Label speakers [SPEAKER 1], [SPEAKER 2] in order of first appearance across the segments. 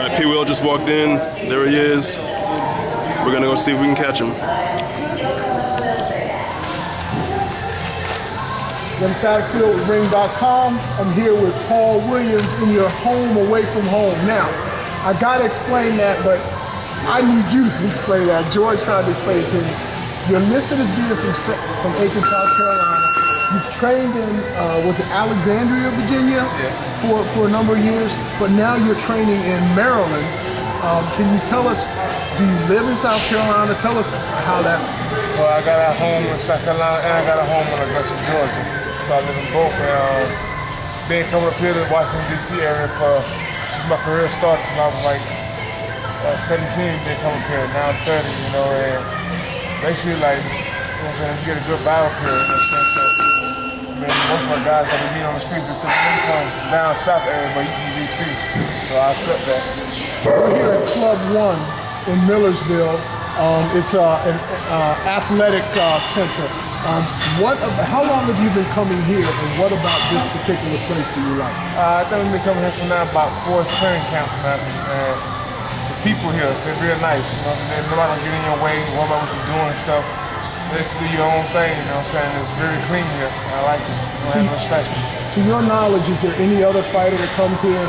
[SPEAKER 1] right, P. Will just walked in. There he is. We're gonna go see if we can catch him.
[SPEAKER 2] InsideFieldRing.com. I'm here with Paul Williams in your home away from home. Now, I gotta explain that, but I need you to explain that. George tried to explain it to me. You're listed as being from Aiken, South Carolina. You've trained in, was it Alexandria, Virginia?
[SPEAKER 3] Yes.
[SPEAKER 2] For a number of years, but now you're training in Maryland. Can you tell us, do you live in South Carolina? Tell us how that.
[SPEAKER 3] Well, I got a home in South Carolina and I got a home in Augusta, Georgia. So I live in both. And been coming up here to the Washington, D.C. area for my career started when I was like 17, been coming up here. Now I'm 30, you know, and basically like, you know what I'm saying, get a good battle here, you know what I'm saying? So, I mean, most of my guys that we meet on the street, they're from down south area, but you from D.C. So I accept that.
[SPEAKER 2] We're here at Club One in Millersville. It's an athletic center. How long have you been coming here, and what about this particular place do you like?
[SPEAKER 3] I think we've been coming here for now about 4 training camps now. And the people here, they're real nice. You know, nobody don't get in your way, worry about what you're doing and stuff. Let you do your own thing, you know what I'm saying? It's very clean here. I like it. I have no special.
[SPEAKER 2] To your knowledge, is there any other fighter that comes here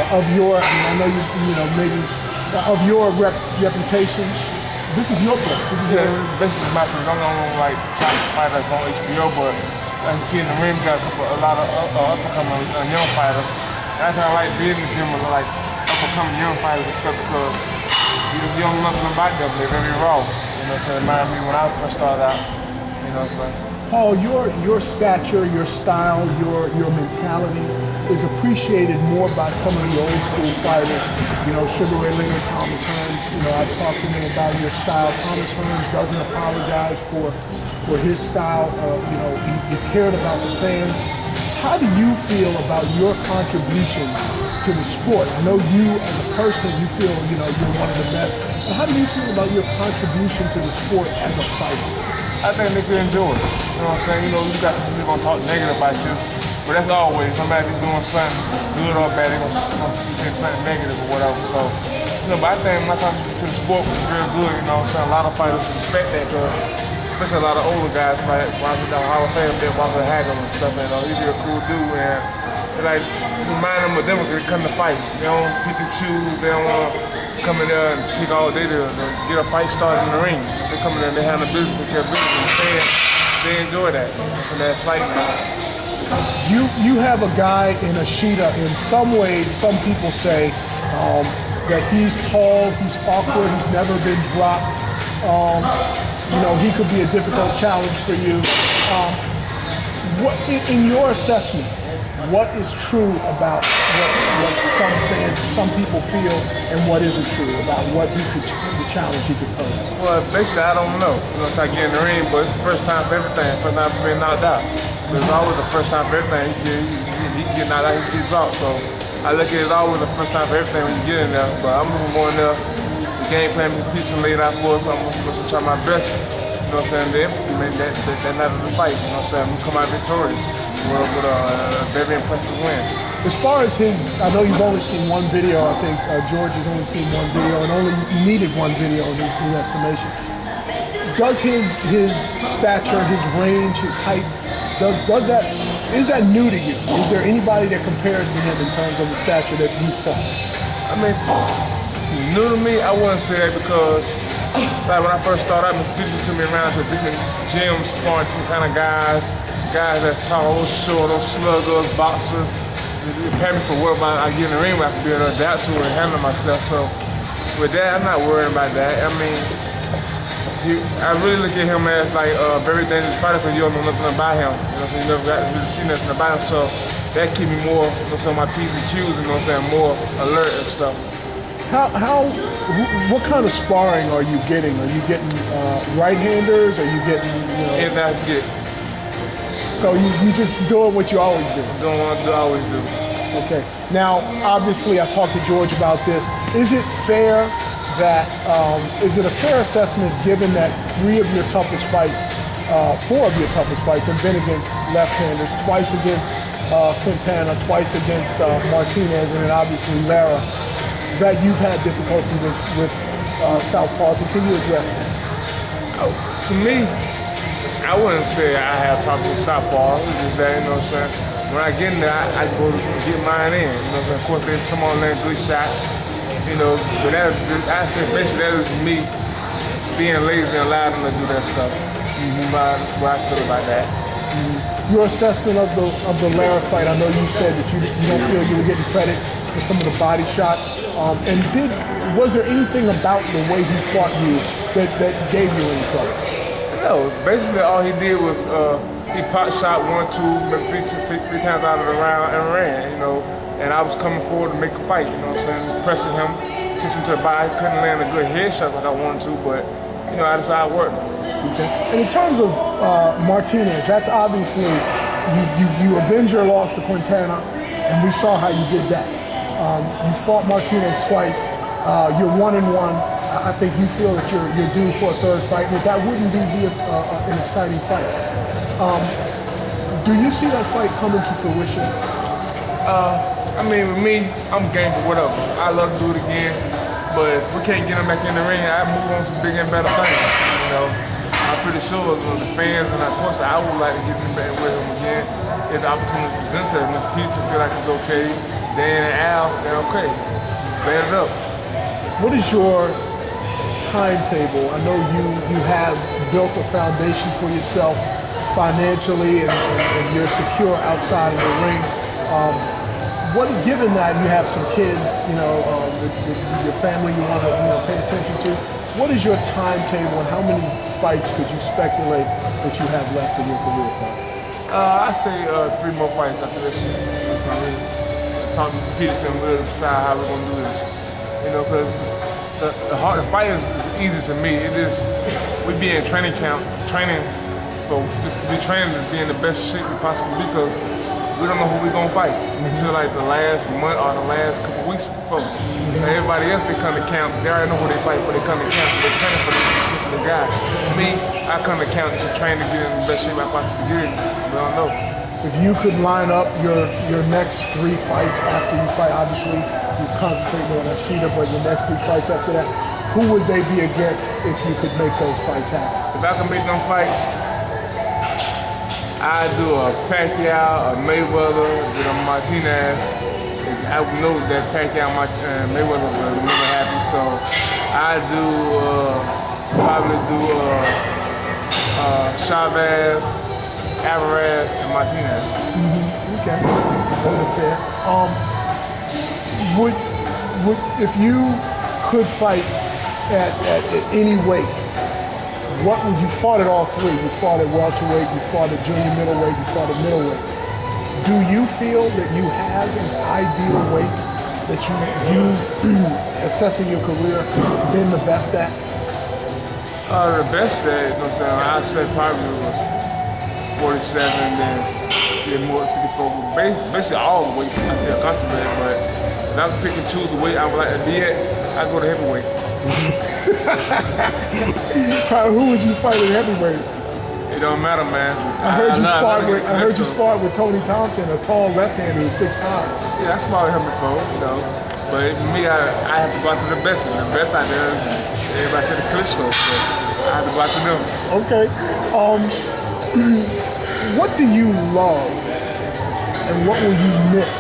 [SPEAKER 2] of your, I know you know, maybe of your reputation? This is your place. This is
[SPEAKER 3] your basically my place. I'm the only like top fighter that's on HBO, but I see in the ring got a lot of up-and-coming young fighters. That's why I like being in the gym with like up-and-coming young fighters and stuff because you don't know nothing about them. They're very raw. You know, so it reminded me when I first started out. You know, so.
[SPEAKER 2] Paul, your stature, your style, your mentality is appreciated more by some of the old school fighters. You know, Sugar Ray Leonard, Thomas Hearns. You know, I've talked to him about your style. Thomas Hearns doesn't apologize for his style. You know, he cared about the fans. How do you feel about your contribution to the sport? I know you as a person, you feel, you know, you're one of the best. But how do you feel about your contribution to the sport as a fighter?
[SPEAKER 3] I think they could enjoy it. You know what I'm saying? You know, you got some people gonna talk negative about you, but that's always somebody doing something good or bad, they're gonna say something negative or whatever. So, you know, but I think my contribution to the sport was real good. You know what I'm saying? A lot of fighters respect that because especially a lot of older guys like Hall of Fame, Walker Hagel and stuff. You know, he's a cool dude and like remind them of them when they come to fight. They don't pick and choose. They don't want to come in there and take all day to get a fight started in the ring. They come in there and they handle business, take care of business. And the fans, they enjoy that. So that excitement.
[SPEAKER 2] You have a guy in Ishida. In some ways, some people say that he's tall, he's awkward, he's never been dropped. You know, he could be a difficult challenge for you. What, in your assessment, what is true about what some people feel and what isn't true about what the challenge he could pose?
[SPEAKER 3] Well, basically, I don't know. You know, try to get in the ring, but it's the first time for everything. First time for being knocked out. So it's always the first time for everything. He get knocked out, he get dropped. So I look at it always the first time for everything when you get in there. But I'm moving more in there. The game plan is piece and laid out for us. So I'm going to try my best. You know what I'm saying? To implement that night of the fight. You know what I'm saying? I'm going to come out victorious with a very impressive win.
[SPEAKER 2] As far as his, I know you've only seen one video. I think George has only seen one video and only needed one video in his estimation. Does his stature, his range, his height, is that new to you? Is there anybody that compares to him in terms of the stature that you fought?
[SPEAKER 3] I mean, new to me, I wouldn't say that because like when I first started, I've been featured to me around to different gyms, sparring kind of guys that's tall, short, sluggers, boxers. It prepared me for what I get in the ring, I can be able to adapt to it and handle myself. So with that, I'm not worried about that. I mean, I really look at him as like a very dangerous fighter because you don't know nothing about him. You know, so you never got to really see nothing about him. So that keep me more, you know, so my P's and Q's, you know what I'm saying, more alert and stuff.
[SPEAKER 2] What kind of sparring are you getting? Are you getting right-handers? Are you getting, you know?
[SPEAKER 3] Anything I can get.
[SPEAKER 2] So you just doing what you always do?
[SPEAKER 3] Doing what I always do.
[SPEAKER 2] Okay. Now, obviously, I talked to George about this. Is it fair that, is it a fair assessment given that 3 of your toughest fights, 4 of your toughest fights have been against left-handers, twice against Quintana, twice against Martinez, and then obviously Lara. that you've had difficulty with southpaws, and can you address that?
[SPEAKER 3] To me, I wouldn't say I have problems with southpaw. It's just that, you know what I'm saying? When I get in there, I go to get mine in. You know what I'm saying? Of course, there's someone land good shot. You know, but I say basically that is me being lazy and allowing them to do that stuff. That's what I feel about that.
[SPEAKER 2] Your assessment of the Lara fight, I know you said that you don't feel you were getting credit for some of the body shots. And was there anything about the way he fought you that gave you any trouble?
[SPEAKER 3] No, basically all he did was he pot shot 1, 2, maybe three times out of the round and ran, you know. And I was coming forward to make a fight, you know what I'm saying? Pressing him, touching him to the body. Couldn't land a good headshot like I wanted to, but you know, that's how it worked.
[SPEAKER 2] Okay. And in terms of Martinez, that's obviously you avenged your loss to Quintana, and we saw how you did that. You fought Martinez twice. You're 1-1. I think you feel that you're due for a third fight, but that wouldn't be an exciting fight. Do you see that fight coming to fruition?
[SPEAKER 3] I mean, with me, I'm game for whatever. I love to do it again, but if we can't get him back in the ring, I move on to bigger and better things. You know, I'm pretty sure the fans and of course I would like to get him back with him again. If the opportunity presents it, and this piece, I feel like it's okay. Dan and Al, they're okay. Bear it up.
[SPEAKER 2] What is your timetable? I know you have built a foundation for yourself financially, and you're secure outside of the ring. Given that you have some kids, you know, with your family you want to pay attention to, what is your timetable and how many fights could you speculate that you have left in your career?
[SPEAKER 3] I say 3 more fights after this year. So I mean, talking to Peterson, we'll decide how we're gonna do this. You know, because the fight is easy to me. It is we be in training camp, training for just be training to be in the best shape we possibly be, because we don't know who we're gonna fight until like the last month or the last couple weeks before. Everybody else, they come to camp, they already know who they fight for. They come to camp, they're training for the specific guy. Me, I come to camp to train to get in the best shape I possibly get. We don't know.
[SPEAKER 2] If you could line up your next 3 fights after you fight, obviously you concentrate more on Ashita, but your next 3 fights after that, who would they be against if you could make those fights happen?
[SPEAKER 3] If I can make them fights, I do a Pacquiao, a Mayweather, with a Martinez. I know that Pacquiao and Mayweather will never happen, so I do probably do Chavez, Alvarez, and Martinez.
[SPEAKER 2] Okay, totally fair. Would if you could fight at any weight, what would you fought at all 3? You fought at welterweight, you fought at junior middleweight, you fought at middleweight. Do you feel that you have an ideal weight that you assessing your career, been the best at?
[SPEAKER 3] The best at, you know what I'm saying, I'd say probably was 47, then get more 54. Basically all the weights I feel comfortable at, but if I could pick and choose the weight I would like to be at, I'd go to heavyweight.
[SPEAKER 2] Who would you fight at heavyweight?
[SPEAKER 3] It don't matter, man.
[SPEAKER 2] I heard you sparred with Tony Thompson, a tall left-hander who's 6'5".
[SPEAKER 3] Yeah, I sparred with him before, you know. But for me, I have to go out to the best one. The best out there, everybody said the Klitschko, so I have to go out to them.
[SPEAKER 2] Okay. What do you love and what will you miss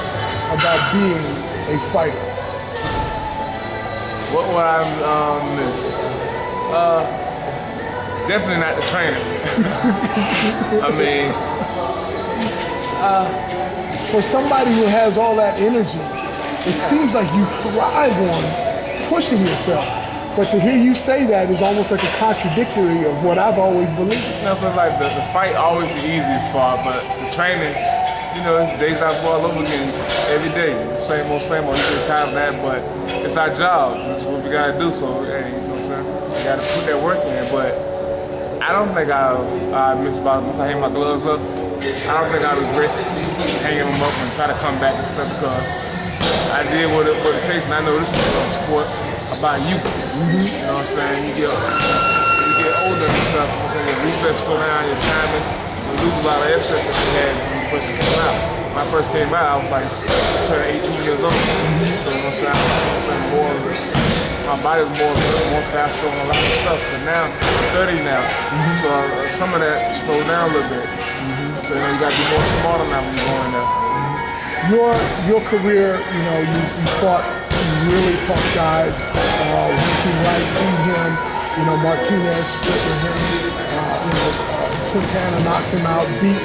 [SPEAKER 2] about being a fighter?
[SPEAKER 3] What would I miss? Definitely not the training. I mean,
[SPEAKER 2] for somebody who has all that energy, it seems like you thrive on pushing yourself. But to hear you say that is almost like a contradictory of what I've always believed.
[SPEAKER 3] You know, because like the fight always the easiest part, but the training, you know, it's deja vu all over again every day. Same old, you get tired of that, but it's our job. That's what we gotta do. So, hey, you know what I'm saying? We gotta put that work in. But I don't think I miss about once I hang my gloves up. I don't think I regret hanging them up and try to come back and stuff, because I did what it takes, and I know this is a sport about youth. You know what I'm saying? You get older and stuff. You know what I'm saying? Your reflex go down, your timings, you lose a lot of essence that you had when you first came out. when I first came out, I was like just turned 18 years old. So you know what I'm saying, my body was more faster on a lot of stuff. But now I'm 30 now, so some of that slowed down a little bit. So you know, you got to be more smarter now when you go in there.
[SPEAKER 2] Your career, you know, you fought some really tough guys. Ricky Wright beat him. You know, Martinez split with him. Quintana knocked him out. Beat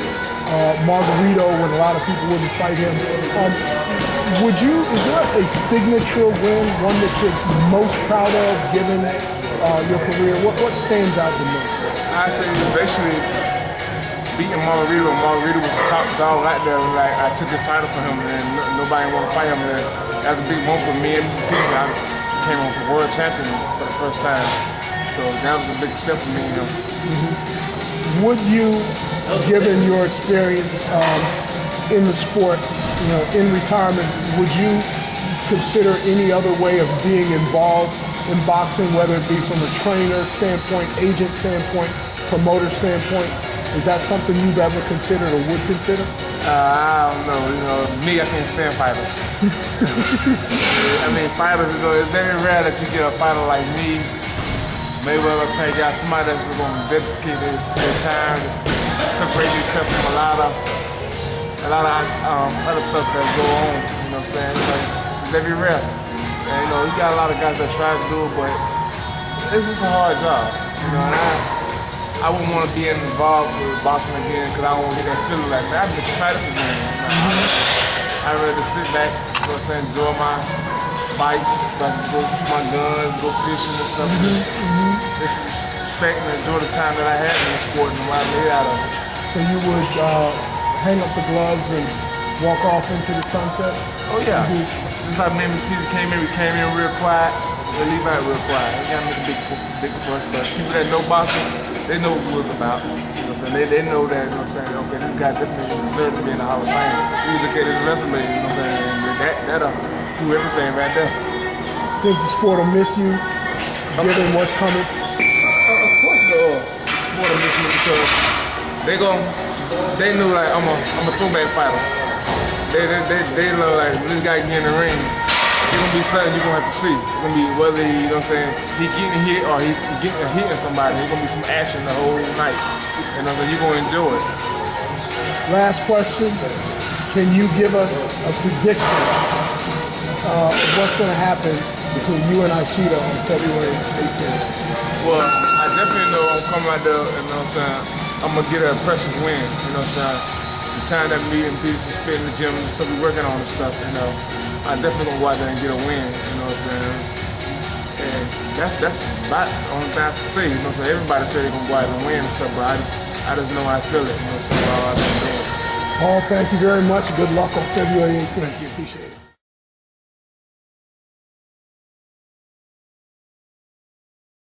[SPEAKER 2] Margarito when a lot of people wouldn't fight him. Is there a signature win, one that you're most proud of given your career? What stands out the most?
[SPEAKER 3] I say basically beating Margarito. Margarito was the top dog out there. Like I took his title from him, and nobody want to fight him. And that was a big moment for me and Mr. Peterson. I came on for world champion for the first time, so that was a big step for me. You know.
[SPEAKER 2] Would you, given your experience in the sport, you know, in retirement, would you consider any other way of being involved in boxing, whether it be from a trainer standpoint, agent standpoint, promoter standpoint? Is that something you've ever considered or would consider?
[SPEAKER 3] I don't know. You know, me, I can't stand fighters. I mean, fighters. You know, it's very rare that you get a fighter like me. Mayweather, Pacquiao, somebody that's going to dedicate their time, separate themselves from a lot of other stuff that go on. You know what I'm saying? Like, it's very rare. And you know, you got a lot of guys that try to do it, but it's just a hard job. You know, and I wouldn't want to be involved with boxing again because I don't want to get that feeling like, man, I've been to try this again. I'd rather sit back, you know what I'm saying, enjoy my fights, like go shoot my guns, go fishing and stuff. Just respect and enjoy the time that I had in the sport and what I made out of it.
[SPEAKER 2] So you would hang up the gloves and walk off into the sunset?
[SPEAKER 3] Oh yeah. Just like maybe people came in real quiet, they leave out real quiet. They gotta make a big fuss, but people that know boxing, they know what it was about. You know what I'm saying? They know that, you know what I'm saying, okay, this guy definitely deserves to be in the Hall of Fame. You look at his resume, you know what I'm saying, that'll do everything right there.
[SPEAKER 2] Think the sport will miss you, given what's coming?
[SPEAKER 3] Of course the sport will miss me because they knew like I'm a throwback fighter. They know like when this guy get in the ring, it's gonna be something you're gonna have to see. It's gonna be whether he, you know what I'm saying, he getting hit or he hitting somebody. It's gonna be some action the whole night. You know, so you're gonna enjoy it.
[SPEAKER 2] Last question. Can you give us a prediction of what's going to happen between you and Ishida on February 18th?
[SPEAKER 3] Well, I definitely know I'm coming out there, you know what I'm saying, I'm going to get an impressive win, you know what I'm saying. The time that me and Peterson spent in the gym and stuff, we working on and stuff, you know. I definitely going to go out there and get a win, you know what I'm saying. And that's about the only thing I can say, you know what I'm saying. Everybody say they're going to go out and win and stuff, but I just know I feel it, you know what I'm saying, all I've been doing.
[SPEAKER 2] Paul, thank you very much. Good luck on February 18th. Thank you. Appreciate it.